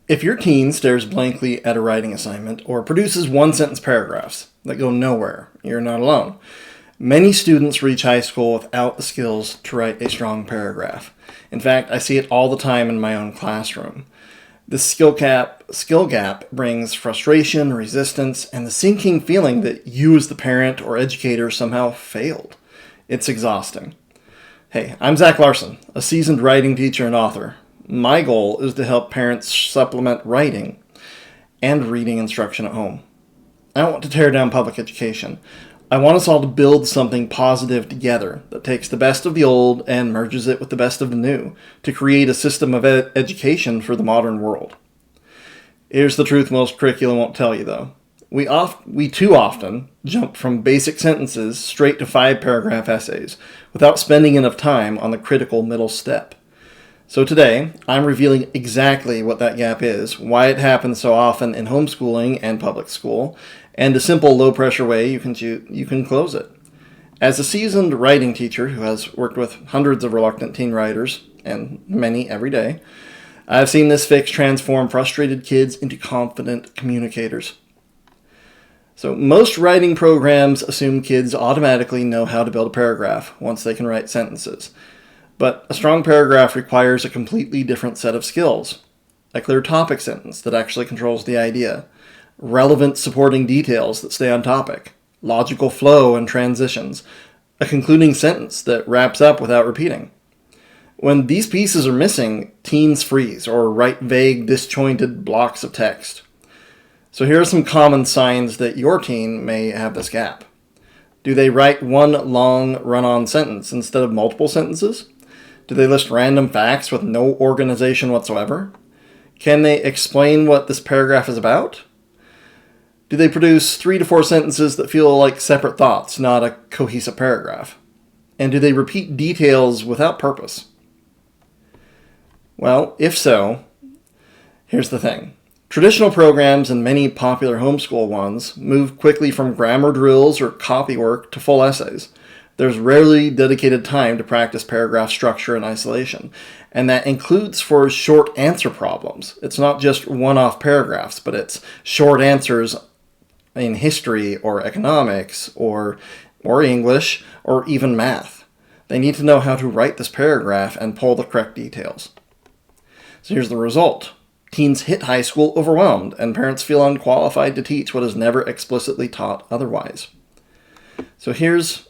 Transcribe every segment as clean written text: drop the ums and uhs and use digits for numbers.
If your teen stares blankly at a writing assignment or produces one-sentence paragraphs that go nowhere, you're not alone. Many students reach high school without the skills to write a strong paragraph. In fact, I see it all the time in my own classroom. This skill gap brings frustration, resistance, and the sinking feeling that you as the parent or educator somehow failed. It's exhausting. Hey, I'm Zach Larson, a seasoned writing teacher and author. My goal is to help parents supplement writing and reading instruction at home. I don't want to tear down public education. I want us all to build something positive together that takes the best of the old and merges it with the best of the new to create a system of education for the modern world. Here's the truth most curricula won't tell you, though. We too often jump from basic sentences straight to 5-paragraph essays without spending enough time on the critical middle step. So today, I'm revealing exactly what that gap is, why it happens so often in homeschooling and public school, and a simple low-pressure way you can close it. As a seasoned writing teacher who has worked with hundreds of reluctant teen writers, and many every day, I've seen this fix transform frustrated kids into confident communicators. So most writing programs assume kids automatically know how to build a paragraph once they can write sentences. But a strong paragraph requires a completely different set of skills. A clear topic sentence that actually controls the idea. Relevant supporting details that stay on topic. Logical flow and transitions. A concluding sentence that wraps up without repeating. When these pieces are missing, teens freeze or write vague, disjointed blocks of text. So here are some common signs that your teen may have this gap. Do they write one long run-on sentence instead of multiple sentences? Do they list random facts with no organization whatsoever? Can they explain what this paragraph is about? Do they produce 3 to 4 sentences that feel like separate thoughts, not a cohesive paragraph? And do they repeat details without purpose? Well, if so, here's the thing. Traditional programs and many popular homeschool ones move quickly from grammar drills or copy work to full essays. There's rarely dedicated time to practice paragraph structure in isolation, and that includes for short answer problems. It's not just one-off paragraphs, but it's short answers in history or economics or English or even math. They need to know how to write this paragraph and pull the correct details. So here's the result. Teens hit high school overwhelmed, and parents feel unqualified to teach what is never explicitly taught otherwise. So here's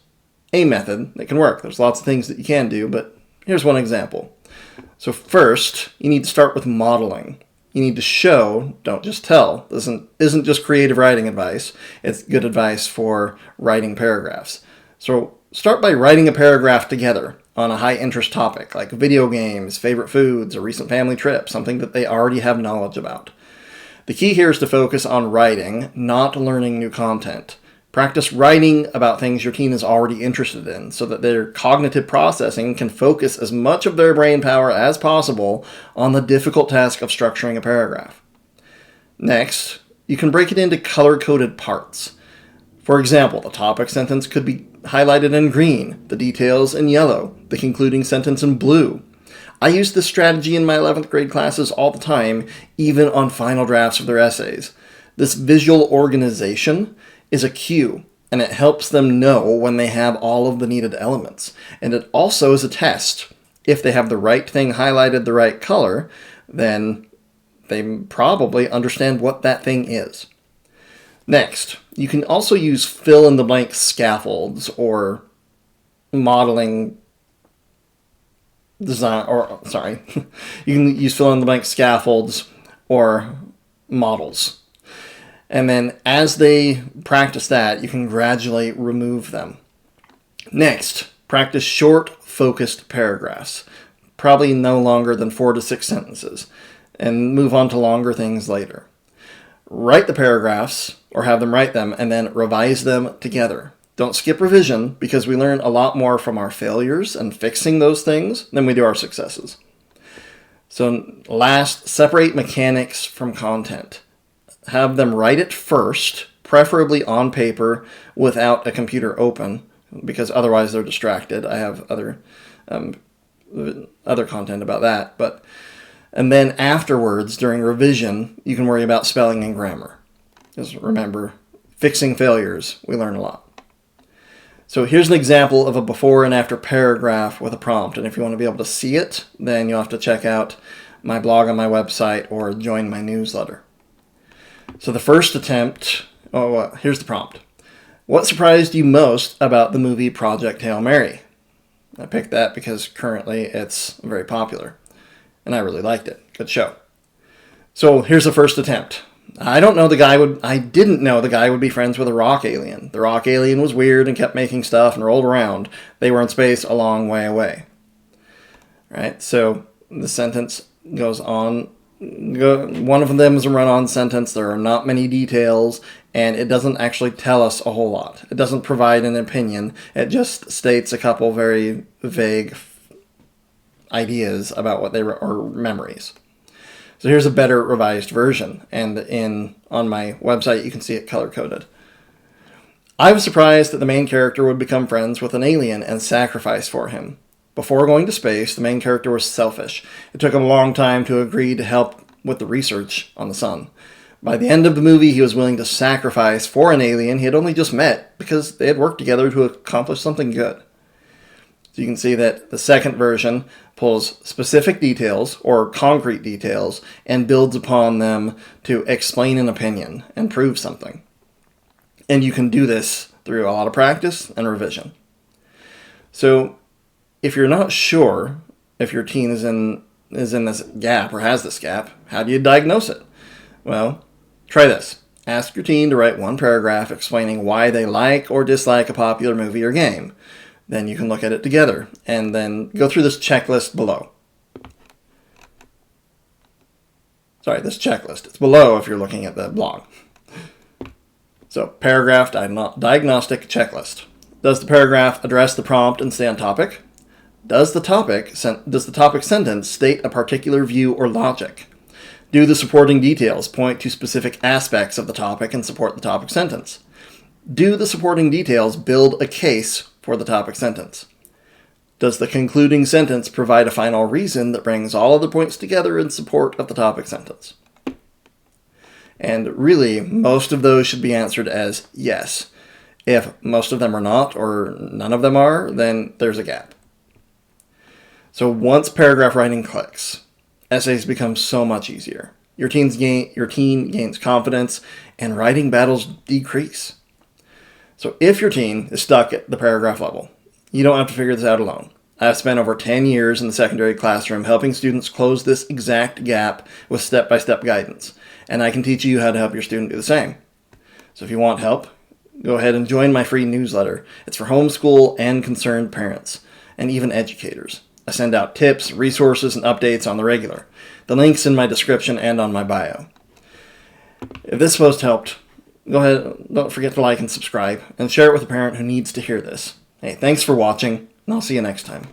a method that can work. There's lots of things that you can do, but here's one example. So first, you need to start with modeling. You need to show, don't just tell. This isn't just creative writing advice. It's good advice for writing paragraphs. So start by writing a paragraph together on a high-interest topic, like video games, favorite foods, a recent family trip, something that they already have knowledge about. The key here is to focus on writing, not learning new content. Practice writing about things your teen is already interested in so that their cognitive processing can focus as much of their brain power as possible on the difficult task of structuring a paragraph. Next, you can break it into color-coded parts. For example, the topic sentence could be highlighted in green, the details in yellow, the concluding sentence in blue. I use this strategy in my 11th grade classes all the time, even on final drafts of their essays. This visual organization is a cue, and it helps them know when they have all of the needed elements. And it also is a test. If they have the right thing highlighted the right color, then they probably understand what that thing is. Next, you can also use fill-in-the-blank scaffolds or modeling design, you can use fill-in-the-blank scaffolds or models. And then as they practice that, you can gradually remove them. Next, practice short, focused paragraphs, probably no longer than 4 to 6 sentences, and move on to longer things later. Write the paragraphs, or have them write them, and then revise them together. Don't skip revision, because we learn a lot more from our failures and fixing those things than we do our successes. So last, separate mechanics from content. Have them write it first, preferably on paper without a computer open, because otherwise they're distracted. I have other content about that, but And then afterwards, during revision, you can worry about spelling and grammar. Just remember, fixing failures, we learn a lot. So here's an example of a before and after paragraph with a prompt. And if you want to be able to see it, then you'll have to check out my blog on my website or join my newsletter. So the first attempt, here's the prompt. What surprised you most about the movie Project Hail Mary? I picked that because currently it's very popular, and I really liked it. Good show. So here's the first attempt. I didn't know the guy would be friends with a rock alien. The rock alien was weird and kept making stuff and rolled around. They were in space a long way away. Right? So the sentence goes on. One of them is a run-on sentence. There are not many details, and it doesn't actually tell us a whole lot. It doesn't provide an opinion. It just states a couple very vague ideas about what they were, or memories. So here's a better revised version, and on my website you can see it color-coded. I was surprised that the main character would become friends with an alien and sacrifice for him. Before going to space, the main character was selfish. It took him a long time to agree to help with the research on the sun. By the end of the movie, he was willing to sacrifice for an alien he had only just met because they had worked together to accomplish something good. So you can see that the second version pulls specific details or concrete details and builds upon them to explain an opinion and prove something. And you can do this through a lot of practice and revision. So if you're not sure if your teen is in this gap or has this gap, how do you diagnose it? Well, try this. Ask your teen to write one paragraph explaining why they like or dislike a popular movie or game. Then you can look at it together and then go through this checklist below. Sorry, this checklist. It's below if you're looking at the blog. So, paragraph diagnostic checklist. Does the paragraph address the prompt and stay on topic? Does the topic sentence state a particular view or logic? Do the supporting details point to specific aspects of the topic and support the topic sentence? Do the supporting details build a case for the topic sentence? Does the concluding sentence provide a final reason that brings all other points together in support of the topic sentence? And really, most of those should be answered as yes. If most of them are not, or none of them are, then there's a gap. So once paragraph writing clicks, essays become so much easier. Your teen gains confidence, and writing battles decrease. So if your teen is stuck at the paragraph level, you don't have to figure this out alone. I've spent over 10 years in the secondary classroom helping students close this exact gap with step-by-step guidance, and I can teach you how to help your student do the same. So if you want help, go ahead and join my free newsletter. It's for homeschool and concerned parents, and even educators. I send out tips, resources, and updates on the regular. The link's in my description and on my bio. If this post helped, go ahead, don't forget to like and subscribe, and share it with a parent who needs to hear this. Hey, thanks for watching, and I'll see you next time.